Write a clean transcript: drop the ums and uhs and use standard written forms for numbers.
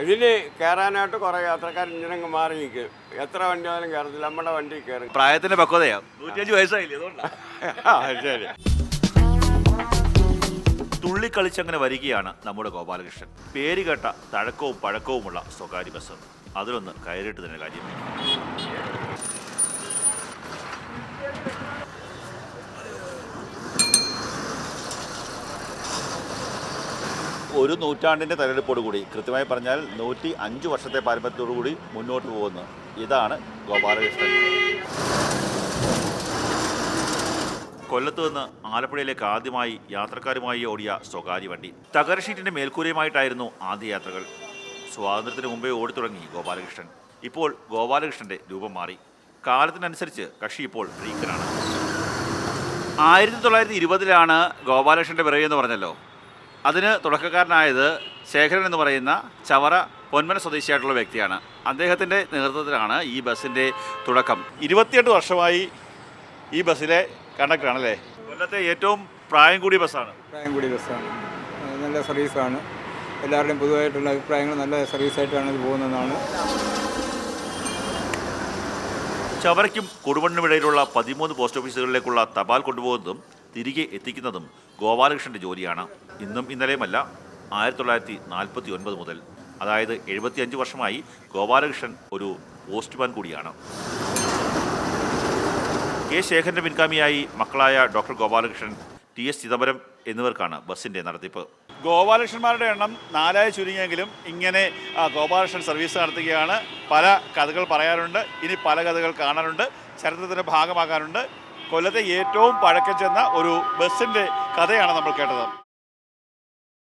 ഇതിൽ കയറാനായിട്ട് കുറേ യാത്രക്കാർ ഇങ്ങനെ മാറി നിൽക്കും. എത്ര വണ്ടി ആയാലും കയറത്തില്ല, നമ്മുടെ വണ്ടി കയറും. പ്രായത്തിന്റെ പക്വതയാ. 105 വയസ്സായില്ലേ, അതുകൊണ്ടാണ്. ശരി. തുള്ളിക്കളിച്ചങ്ങനെ വരികയാണ് നമ്മുടെ ഗോപാലകൃഷ്ണൻ. പേര് കേട്ട തഴക്കവും പഴക്കവുമുള്ള സ്വകാര്യ ബസ്. അതിലൊന്ന് കയറിയിട്ട് തന്നെ കാര്യം. ഒരു നൂറ്റാണ്ടിൻ്റെ തെരഞ്ഞെടുപ്പോടുകൂടി, കൃത്യമായി പറഞ്ഞാൽ 105 വർഷത്തെ പാരമ്പര്യത്തോടുകൂടി മുന്നോട്ട് പോകുന്നു. ഇതാണ് ഗോപാലകൃഷ്ണൻ. കൊല്ലത്ത് നിന്ന് ആലപ്പുഴയിലേക്ക് ആദ്യമായി യാത്രക്കാരുമായി ഓടിയ സ്വകാര്യ വണ്ടി. തകര ഷീറ്റിൻ്റെ മേൽക്കൂരയുമായിട്ടായിരുന്നു ആദ്യ യാത്രകൾ. സ്വാതന്ത്ര്യത്തിന് മുമ്പേ ഓടിത്തുടങ്ങി ഗോപാലകൃഷ്ണൻ. ഇപ്പോൾ ഗോപാലകൃഷ്ണൻ്റെ രൂപം മാറി. കാലത്തിനനുസരിച്ച് കക്ഷി ഇപ്പോൾ ഫ്രീക്കനാണ്. 1920 ഗോപാലകൃഷ്ണൻ്റെ പിറവി എന്ന് പറഞ്ഞല്ലോ. അതിന് തുടക്കക്കാരനായത് ശേഖരൻ എന്ന് പറയുന്ന ചവറ പൊന്മന സ്വദേശിയായിട്ടുള്ള വ്യക്തിയാണ്. അദ്ദേഹത്തിൻ്റെ നേതൃത്വത്തിലാണ് ഈ ബസ്സിൻ്റെ തുടക്കം. 28 വർഷമായി ഈ ബസ്സിലെ കണ്ടക്ടറാണല്ലേ. കൊല്ലത്തെ ഏറ്റവും പ്രായം കൂടിയ ബസ്സാണ്. പ്രായം കൂടിയ ബസ്സാണ്. നല്ല സർവീസാണ്. എല്ലാവരുടെയും പൊതുവായിട്ടുള്ള അഭിപ്രായങ്ങൾ നല്ല സർവീസായിട്ടാണ് ഇത് പോകുന്നതെന്നാണ്. ചവറയ്ക്കും കൊടുമണ്ണിനുമിടയിലുള്ള 13 പോസ്റ്റ് ഓഫീസുകളിലേക്കുള്ള തപാൽ കൊണ്ടുപോകുന്നതും തിരികെ എത്തിക്കുന്നതും ഗോപാലകൃഷ്ണൻ്റെ ജോലിയാണ്. ഇന്നും ഇന്നലെയുമല്ല, 1949 മുതൽ, അതായത് 75 വർഷമായി ഗോപാലകൃഷ്ണൻ ഒരു പോസ്റ്റ്മാൻ കൂടിയാണ്. കെ ശേഖരൻ്റെ പിൻഗാമിയായി മക്കളായ ഡോക്ടർ ഗോപാലകൃഷ്ണൻ, TS ചിദംബരം എന്നിവർക്കാണ് ബസ്സിൻ്റെ നടത്തിപ്പ്. ഗോപാലകൃഷ്ണന്മാരുടെ എണ്ണം 4 ചുരുങ്ങിയെങ്കിലും ഇങ്ങനെ ഗോപാലകൃഷ്ണൻ സർവീസ് നടത്തുകയാണ്. പല കഥകൾ പറയാറുണ്ട്, ഇനി പല കഥകൾ കാണാനുണ്ട്, ചരിത്രത്തിൻ്റെ ഭാഗമാകാനുണ്ട്. കൊല്ലത്തെ ഏറ്റവും പഴക്കം ചെന്ന ഒരു ബസ്സിൻ്റെ കഥയാണ് നമ്മൾ കേട്ടത്.